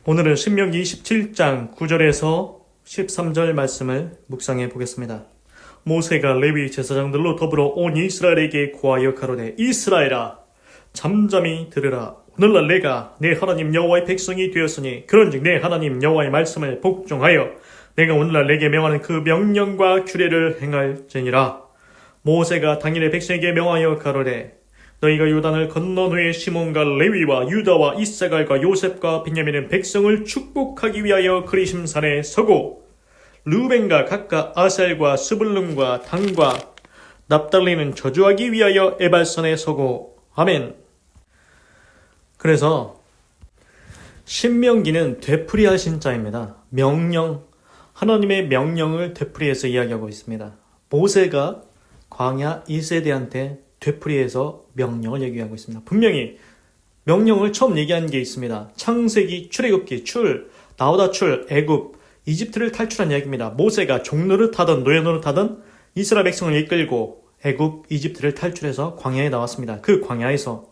오늘은 신명기 27장 9절에서 13절 말씀을 묵상해 보겠습니다. 모세가 레위 제사장들로 더불어 온 이스라엘에게 고하여 가로되 이스라엘아 잠잠히 들으라. 오늘날 내가 내 하나님 여호와의 백성이 되었으니 그런즉 내 하나님 여호와의 말씀을 복종하여 내가 오늘날 내게 명하는 그 명령과 규례를 행할지니라. 모세가 당일에 백성에게 명하여 가로되 너희가 요단을 건넌 후에 시몬과 레위와 유다와 이사갈과 요셉과 베냐민은 백성을 축복하기 위하여 그리심산에 서고 르벤과 각각 아셀과 스불룬과 단과 납달리는 저주하기 위하여 에발산에 서고 아멘. 그래서 신명기는 되풀이하신 자입니다. 명령, 하나님의 명령을 되풀이해서 이야기하고 있습니다. 모세가 광야 1세대한테 되풀이해서 명령을 얘기하고 있습니다. 분명히 명령을 처음 얘기한 게 있습니다. 창세기, 출애굽기, 나오다 애굽, 이집트를 탈출한 이야기입니다. 모세가 종노릇하던 노예노릇하던 이스라엘 백성을 이끌고 애굽, 이집트를 탈출해서 광야에 나왔습니다. 그 광야에서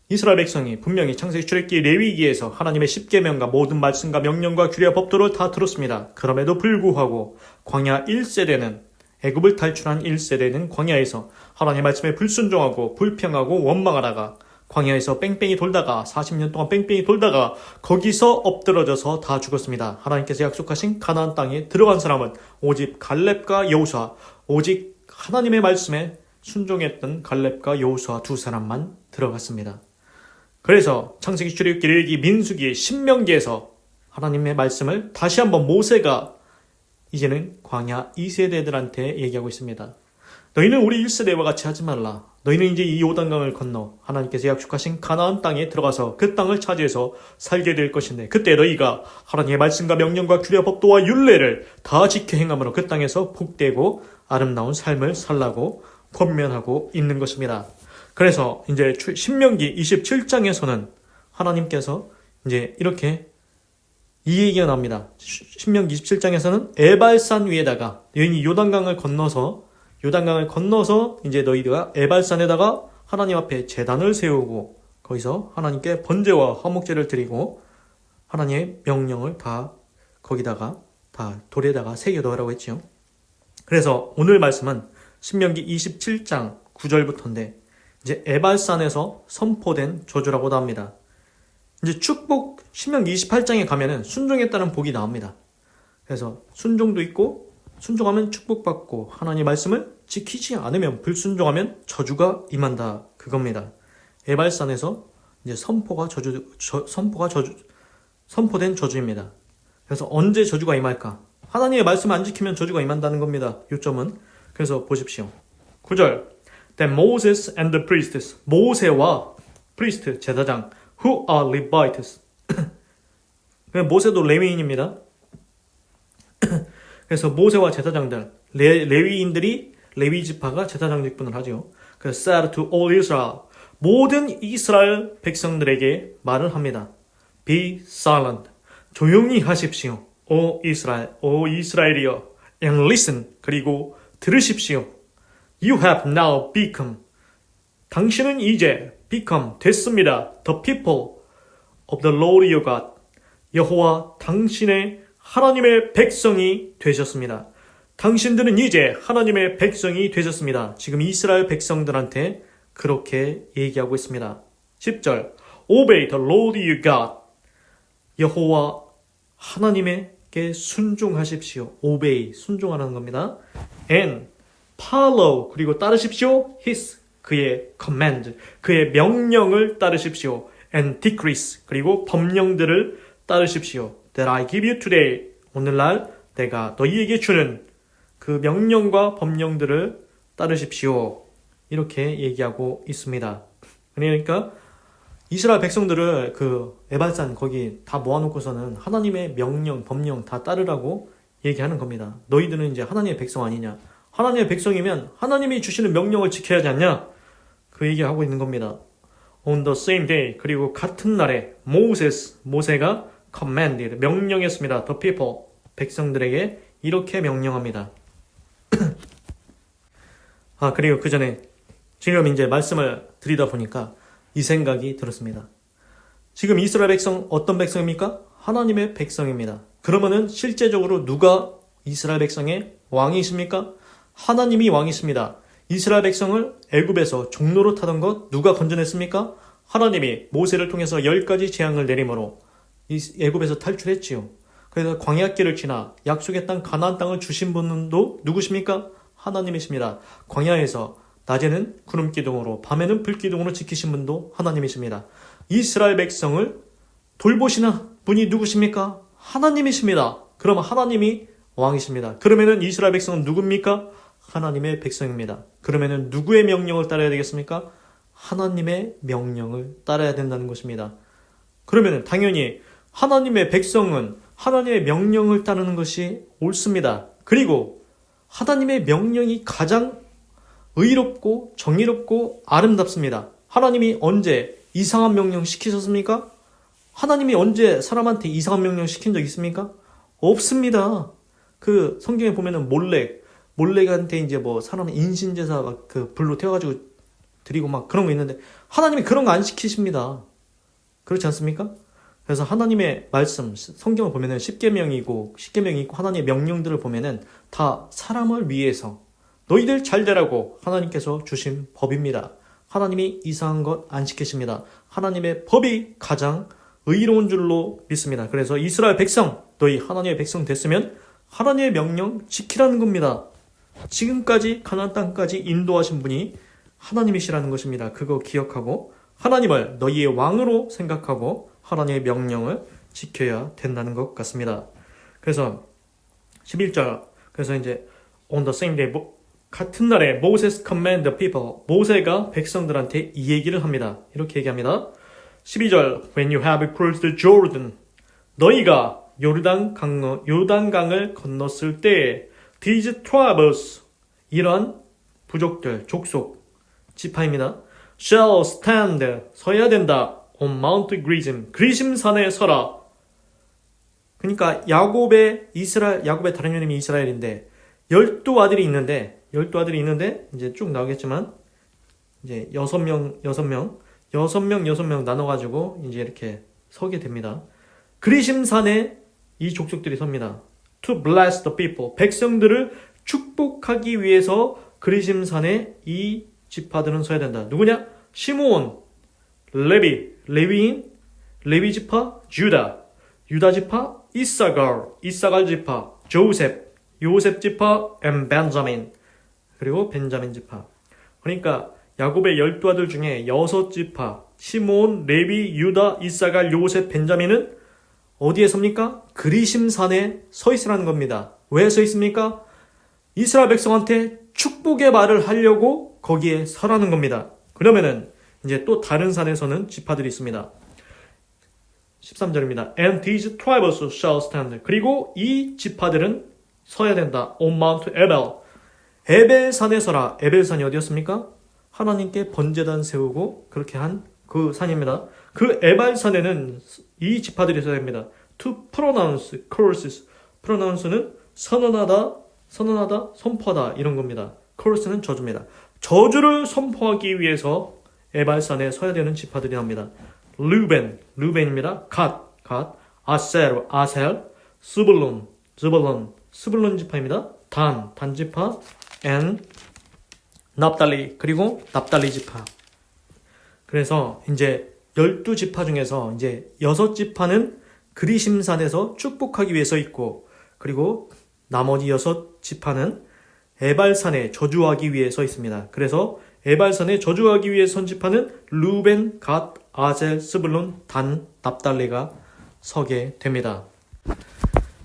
이스라엘 백성이 분명히 창세기, 출애굽기, 레위기에서 하나님의 십계명과 모든 말씀과 명령과 규례와 법도를 다 들었습니다. 그럼에도 불구하고 광야 1세대는 애굽을 탈출한 1세대는 광야에서 하나님의 말씀에 불순종하고 불평하고 원망하다가 광야에서 뺑뺑이 돌다가 40년 동안 뺑뺑이 돌다가 거기서 엎드러져서 다 죽었습니다. 하나님께서 약속하신 가나안 땅에 들어간 사람은 오직 갈렙과 여호수아, 오직 하나님의 말씀에 순종했던 갈렙과 여호수아 두 사람만 들어갔습니다. 그래서 창세기, 출애굽기, 레위기, 민수기, 신명기에서 하나님의 말씀을 다시 한번 모세가 이제는 광야 2세대들한테 얘기하고 있습니다. 너희는 우리 1세대와 같이 하지 말라. 너희는 이제 이 요단강을 건너 하나님께서 약속하신 가나안 땅에 들어가서 그 땅을 차지해서 살게 될 것인데 그때 너희가 하나님의 말씀과 명령과 규례 법도와 율례를 다 지켜 행함으로 그 땅에서 복되고 아름다운 삶을 살라고 권면하고 있는 것입니다. 그래서 이제 신명기 27장에서는 하나님께서 이제 이렇게 이 얘기가 나옵니다. 신명기 27장에서는 에발산 위에다가 여인이 요단강을 건너서 이제 너희가 에발산에다가 하나님 앞에 제단을 세우고 거기서 하나님께 번제와 화목제를 드리고 하나님의 명령을 다 거기다가 다 돌에다가 새겨 넣으라고 했지요. 그래서 오늘 말씀은 신명기 27장 9절부터인데 이제 에발산에서 선포된 저주라고도 합니다. 이제 축복 신명기 28장에 가면은 순종했다는 복이 나옵니다. 그래서 순종도 있고 순종하면 축복받고 하나님의 말씀을 지키지 않으면 불순종하면 저주가 임한다 그겁니다. 에발산에서 이제 선포된 저주입니다. 그래서 언제 저주가 임할까? 하나님의 말씀을 안 지키면 저주가 임한다는 겁니다. 요점은 그래서 보십시오. 9절 Then Moses and the priests 모세와 프리스트 제사장 Who are Levites? 모세도 레위인입니다. 그래서 모세와 제사장들, 레위인들이 레위 지파가 제사장 직분을 하죠. 그래서 said to all Israel, 모든 이스라엘 백성들에게 말을 합니다. Be silent, 조용히 하십시오. O 이스라엘이여, and listen, 그리고 들으십시오. You have now become, 당신은 이제 become 됐습니다. The people of the Lord your God. 여호와 당신의 하나님의 백성이 되셨습니다. 당신들은 이제 하나님의 백성이 되셨습니다. 지금 이스라엘 백성들한테 그렇게 얘기하고 있습니다. 10절 Obey the Lord your God. 여호와 하나님에게 순종하십시오. Obey, 순종하는 겁니다. And follow, 그리고 따르십시오. His, 그의 command, 그의 명령을 따르십시오. And decrease, 그리고 법령들을 따르십시오. That I give you today, 오늘날 내가 너희에게 주는 그 명령과 법령들을 따르십시오. 이렇게 얘기하고 있습니다. 그러니까 이스라엘 백성들을 그 에발산 거기 다 모아놓고서는 하나님의 명령, 법령 다 따르라고 얘기하는 겁니다. 너희들은 이제 하나님의 백성 아니냐? 하나님의 백성이면 하나님이 주시는 명령을 지켜야 하지 않냐? 그 얘기하고 있는 겁니다. On the same day, 그리고 같은 날에 모세가 commanded, 명령했습니다. The people, 백성들에게 이렇게 명령합니다. 그리고 그 전에 지금 이제 말씀을 드리다 보니까 이 생각이 들었습니다. 지금 이스라엘 백성 어떤 백성입니까? 하나님의 백성입니다. 그러면은 실제적으로 누가 이스라엘 백성의 왕이십니까? 하나님이 왕이십니다. 이스라엘 백성을 애굽에서 종로로 타던 것 누가 건져냈습니까? 하나님이 모세를 통해서 10가지 재앙을 내림으로 애굽에서 탈출했지요. 그래서 광야길을 지나 약속의 땅 가나안 땅을 주신 분도 누구십니까? 하나님이십니다. 광야에서 낮에는 구름 기둥으로 밤에는 불 기둥으로 지키신 분도 하나님이십니다. 이스라엘 백성을 돌보시는 분이 누구십니까? 하나님이십니다. 그러면 하나님이 왕이십니다. 그러면은 이스라엘 백성은 누굽니까? 하나님의 백성입니다. 그러면은 누구의 명령을 따라야 되겠습니까? 하나님의 명령을 따라야 된다는 것입니다. 그러면은 당연히 하나님의 백성은 하나님의 명령을 따르는 것이 옳습니다. 그리고 하나님의 명령이 가장 의롭고 정의롭고 아름답습니다. 하나님이 언제 이상한 명령 시키셨습니까? 하나님이 언제 사람한테 이상한 명령 시킨 적 있습니까? 없습니다. 그 성경에 보면은 몰렉한테 이제 뭐 사람 인신제사 막 그 불로 태워가지고 드리고 막 그런 거 있는데 하나님이 그런 거 안 시키십니다. 그렇지 않습니까? 그래서 하나님의 말씀, 성경을 보면은 십계명이 있고 하나님의 명령들을 보면은 다 사람을 위해서 너희들 잘 되라고 하나님께서 주신 법입니다. 하나님이 이상한 것 안 시키십니다. 하나님의 법이 가장 의로운 줄로 믿습니다. 그래서 이스라엘 백성, 너희 하나님의 백성 됐으면 하나님의 명령 지키라는 겁니다. 지금까지 가나안 땅까지 인도하신 분이 하나님이시라는 것입니다. 그거 기억하고 하나님을 너희의 왕으로 생각하고 하나님의 명령을 지켜야 된다는 것 같습니다. 그래서 11절, 그래서 이제 on the same day, 같은 날에 Moses command the people, 모세가 백성들한테 이 얘기를 합니다. 이렇게 얘기합니다. 12절, when you have crossed the Jordan, 너희가 요단강을 건넜을 때 these tribes, 이런 부족들, 족속, 지파입니다. shall stand, 서야 된다. on Mount Gerizim, 그리심산에 서라. 그러니까 야곱의 다른 이름이 이스라엘인데 12아들이 있는데 이제 쭉 나오겠지만 이제 6명 나눠가지고 이제 이렇게 서게 됩니다. 그리심산에 이 족속들이 섭니다. To bless the people, 백성들을 축복하기 위해서 그리심산에 이 지파들은 서야 된다. 누구냐? 시므온, 레위인, 레위 지파, 유다 지파, 이사갈 지파, 요셉 지파, and 벤자민, 그리고 벤자민 지파. 그러니까 야곱의 12아들 중에 6지파, 시므온, 레위, 유다, 이사갈, 요셉, 벤자민은 어디에 섭니까? 그리심산에 서 있으라는 겁니다. 왜 서 있습니까? 이스라엘 백성한테 축복의 말을 하려고 거기에 서라는 겁니다. 그러면은 이제 또 다른 산에서는 지파들이 있습니다. 13절입니다. And these tribes shall stand. 그리고 이 지파들은 서야 된다. On Mount Ebal. 에벨산에 서라. 에벨산이 어디였습니까? 하나님께 번제단 세우고 그렇게 한 그 산입니다. 그 에발산에는 이 지파들이 서야 됩니다. To pronounce curses. pronounce는 선언하다, 선포하다 이런 겁니다. curse는 저주입니다. 저주를 선포하기 위해서 에발산에 서야 되는 지파들이 나옵니다. 루벤입니다. 갓, 아셀, 스불론 지파입니다. 단 지파, and 납달리, 그리고 납달리 지파. 그래서 이제 12지파 중에서 이제 6지파는 그리심산에서 축복하기 위해서 있고, 그리고 나머지 6지파는 에발산에 저주하기 위해서 있습니다. 그래서 에발산에 저주하기 위해 선 지파는 루벤, 갓, 아셀, 스불론, 단, 납달리가 서게 됩니다.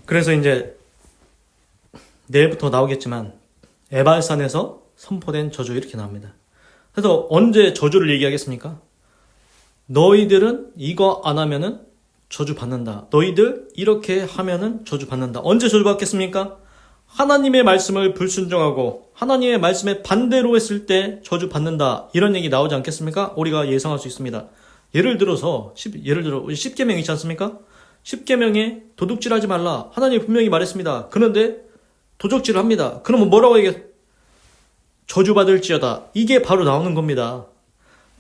그래서 이제 내일부터 나오겠지만 에발산에서 선포된 저주 이렇게 나옵니다. 그래서 언제 저주를 얘기하겠습니까? 너희들은 이거 안 하면은 저주 받는다. 너희들 이렇게 하면은 저주 받는다. 언제 저주 받겠습니까? 하나님의 말씀을 불순종하고 하나님의 말씀에 반대로 했을 때 저주 받는다. 이런 얘기 나오지 않겠습니까? 우리가 예상할 수 있습니다. 예를 들어 10계명 있지 않습니까? 10계명에 도둑질하지 말라. 하나님이 분명히 말했습니다. 그런데 도적질을 합니다. 그러면 뭐라고 얘기해? 저주받을지어다. 이게 바로 나오는 겁니다.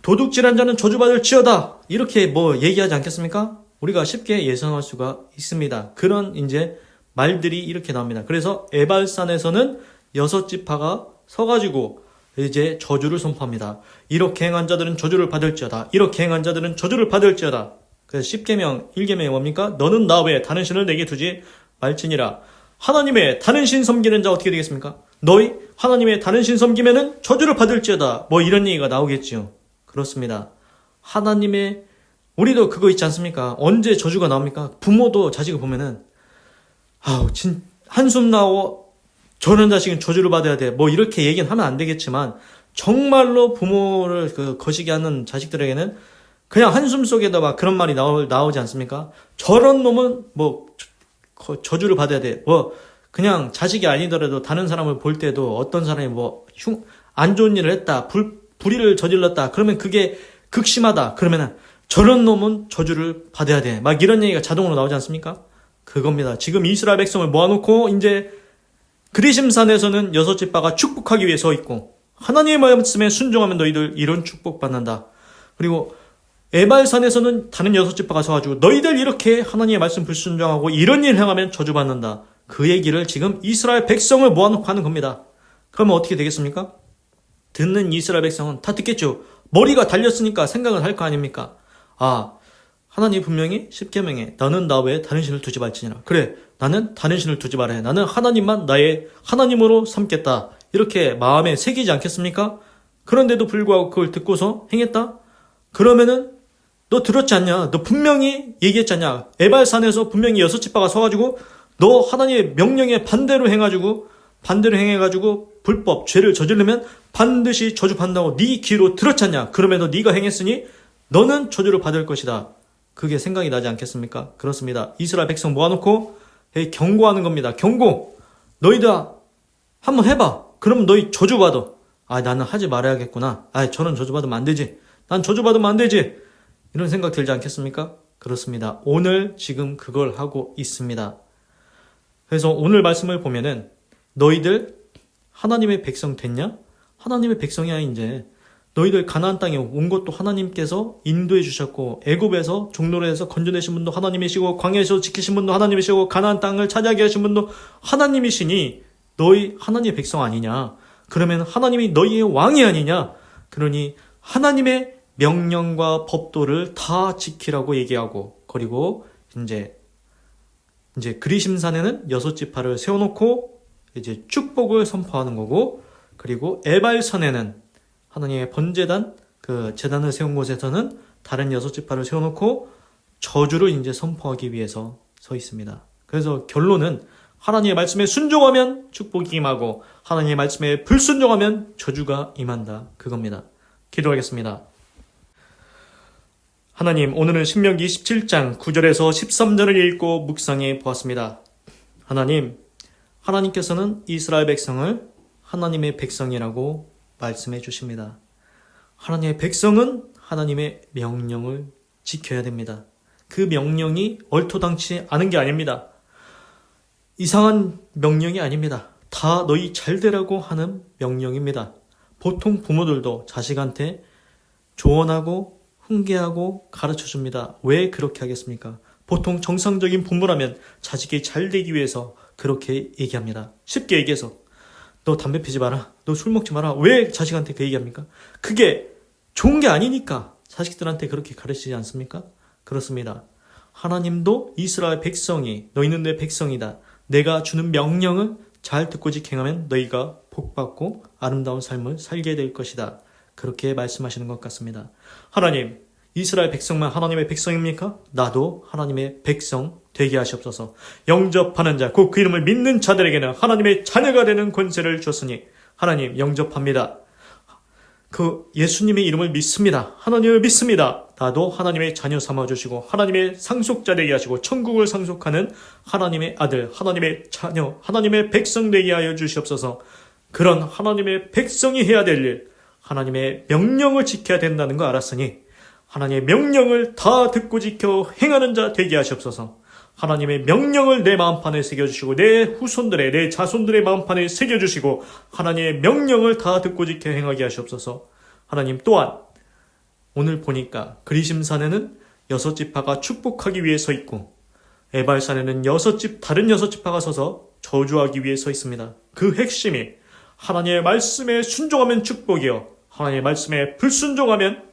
도둑질한 자는 저주받을지어다. 이렇게 뭐 얘기하지 않겠습니까? 우리가 쉽게 예상할 수가 있습니다. 그런 이제 말들이 이렇게 나옵니다. 그래서 에발산에서는 6지파가 서가지고 이제 저주를 선포합니다. 이렇게 행한 자들은 저주를 받을지어다. 이렇게 행한 자들은 저주를 받을지어다. 그래서 10계명, 1계명이 뭡니까? 너는 나 외에 다른 신을 내게 두지 말지니라. 하나님의 다른 신 섬기는 자 어떻게 되겠습니까? 너희 하나님의 다른 신 섬기면은 저주를 받을지어다. 뭐 이런 얘기가 나오겠지요. 그렇습니다. 하나님의 우리도 그거 있지 않습니까? 언제 저주가 나옵니까? 부모도 자식을 보면은 한숨 나오 저런 자식은 저주를 받아야 돼. 뭐 이렇게 얘기는 하면 안 되겠지만 정말로 부모를 거시기 하는 자식들에게는 그냥 한숨 속에다 막 그런 말이 나오지 않습니까? 저런 놈은 뭐 저주를 받아야 돼. 뭐 그냥 자식이 아니더라도 다른 사람을 볼 때도 어떤 사람이 뭐 안 좋은 일을 했다. 불의를 저질렀다. 그러면 그게 극심하다. 그러면은 저런 놈은 저주를 받아야 돼. 막 이런 얘기가 자동으로 나오지 않습니까? 그겁니다. 지금 이스라엘 백성을 모아놓고 이제 그리심산에서는 6지파가 축복하기 위해 서 있고 하나님의 말씀에 순종하면 너희들 이런 축복받는다. 그리고 에발산에서는 다른 6지파가 서가지고 너희들 이렇게 하나님의 말씀 불순종하고 이런 일 행하면 저주받는다. 그 얘기를 지금 이스라엘 백성을 모아놓고 하는 겁니다. 그러면 어떻게 되겠습니까? 듣는 이스라엘 백성은 다 듣겠죠. 머리가 달렸으니까 생각을 할 거 아닙니까? 하나님 분명히 10계명에 너는 나 외에 다른 신을 두지 말지니라. 그래, 나는 다른 신을 두지 말아야 해. 나는 하나님만 나의 하나님으로 삼겠다. 이렇게 마음에 새기지 않겠습니까? 그런데도 불구하고 그걸 듣고서 행했다? 그러면은 너 들었지 않냐? 너 분명히 얘기했지 않냐? 에발산에서 분명히 6지파가 서가지고 너 하나님의 명령에 반대로 행해가지고 불법, 죄를 저지르면 반드시 저주받는다고 네 귀로 들었지 않냐? 그럼에도 네가 행했으니 너는 저주를 받을 것이다. 그게 생각이 나지 않겠습니까? 그렇습니다. 이스라엘 백성 모아놓고 경고하는 겁니다. 경고! 너희들 한번 해봐. 그럼 너희 저주받아. 나는 하지 말아야겠구나. 저는 저주받으면 안 되지. 난 저주받으면 안 되지. 이런 생각 들지 않겠습니까? 그렇습니다. 오늘 지금 그걸 하고 있습니다. 그래서 오늘 말씀을 보면은 너희들 하나님의 백성 됐냐? 하나님의 백성이야 이제. 너희들 가나안 땅에 온 것도 하나님께서 인도해 주셨고 애굽에서 종로에서 건져내신 분도 하나님이시고 광야에서 지키신 분도 하나님이시고 가나안 땅을 차지하게 하신 분도 하나님이시니 너희 하나님의 백성 아니냐? 그러면 하나님이 너희의 왕이 아니냐? 그러니 하나님의 명령과 법도를 다 지키라고 얘기하고 그리고 이제 그리심산에는 6지파를 세워놓고 이제 축복을 선포하는 거고 그리고 에발산에는 하나님의 번제단, 제단을 세운 곳에서는 다른 6지파를 세워놓고 저주를 이제 선포하기 위해서 서 있습니다. 그래서 결론은 하나님의 말씀에 순종하면 축복이 임하고 하나님의 말씀에 불순종하면 저주가 임한다. 그겁니다. 기도하겠습니다. 하나님, 오늘은 신명기 27장 9절에서 13절을 읽고 묵상해 보았습니다. 하나님께서는 이스라엘 백성을 하나님의 백성이라고 말씀해 주십니다. 하나님의 백성은 하나님의 명령을 지켜야 됩니다. 그 명령이 얼토당치 않은 게 아닙니다. 이상한 명령이 아닙니다. 다 너희 잘 되라고 하는 명령입니다. 보통 부모들도 자식한테 조언하고 훈계하고 가르쳐줍니다. 왜 그렇게 하겠습니까? 보통 정상적인 부모라면 자식이 잘 되기 위해서 그렇게 얘기합니다. 쉽게 얘기해서 너 담배 피지 마라. 너 술 먹지 마라. 왜 자식한테 그 얘기합니까? 그게 좋은 게 아니니까 자식들한테 그렇게 가르치지 않습니까? 그렇습니다. 하나님도 이스라엘 백성이 너희는 내 백성이다. 내가 주는 명령을 잘 듣고 지행하면 너희가 복받고 아름다운 삶을 살게 될 것이다. 그렇게 말씀하시는 것 같습니다. 하나님, 이스라엘 백성만 하나님의 백성입니까? 나도 하나님의 백성 되게 하시옵소서. 영접하는 자, 곧 그 이름을 믿는 자들에게는 하나님의 자녀가 되는 권세를 주었으니 하나님 영접합니다. 그 예수님의 이름을 믿습니다. 하나님을 믿습니다. 나도 하나님의 자녀 삼아주시고 하나님의 상속자 되게 하시고 천국을 상속하는 하나님의 아들, 하나님의 자녀, 하나님의 백성 되게 하여 주시옵소서. 그런 하나님의 백성이 해야 될 일, 하나님의 명령을 지켜야 된다는 거 알았으니 하나님의 명령을 다 듣고 지켜 행하는 자 되게 하시옵소서. 하나님의 명령을 내 마음판에 새겨주시고 내 후손들의 내 자손들의 마음판에 새겨주시고 하나님의 명령을 다 듣고 지켜 행하게 하시옵소서. 하나님 또한 오늘 보니까 그리심산에는 여섯 지파가 축복하기 위해 서 있고 에발산에는 다른 여섯 지파가 서서 저주하기 위해 서 있습니다. 그 핵심이 하나님의 말씀에 순종하면 축복이요 하나님의 말씀에 불순종하면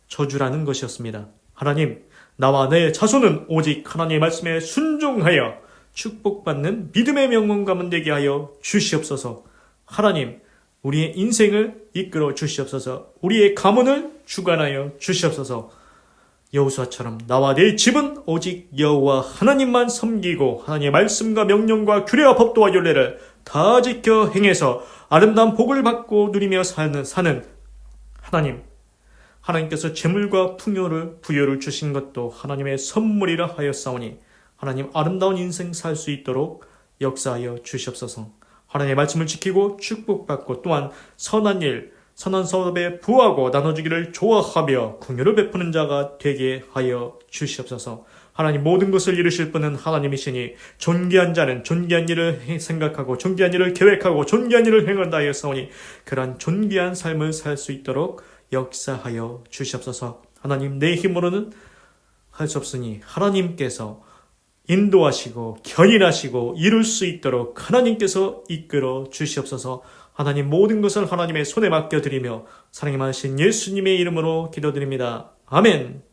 저주라는 것이었습니다. 하나님, 나와 내 자손은 오직 하나님의 말씀에 순종하여 축복받는 믿음의 명문 되게 하여 주시옵소서. 하나님, 우리의 인생을 이끌어 주시옵소서. 우리의 가문을 주관하여 주시옵소서. 여호수아처럼 나와 내 집은 오직 여호와 하나님만 섬기고 하나님의 말씀과 명령과 규례와 법도와 율례를 다 지켜 행해서 아름다운 복을 받고 누리며 사는 하나님, 하나님께서 재물과 부여를 주신 것도 하나님의 선물이라 하였사오니 하나님 아름다운 인생 살 수 있도록 역사하여 주시옵소서. 하나님의 말씀을 지키고 축복받고 또한 선한 일, 선한 사업에 부하고 나눠주기를 좋아하며 긍휼을 베푸는 자가 되게 하여 주시옵소서. 하나님 모든 것을 이루실 분은 하나님이시니 존귀한 자는 존귀한 일을 생각하고 존귀한 일을 계획하고 존귀한 일을 행한다 하였사오니 그러한 존귀한 삶을 살 수 있도록 역사하여 주시옵소서. 하나님 내 힘으로는 할 수 없으니 하나님께서 인도하시고 견인하시고 이룰 수 있도록 하나님께서 이끌어 주시옵소서. 하나님 모든 것을 하나님의 손에 맡겨드리며 사랑이 많으신 예수님의 이름으로 기도드립니다. 아멘.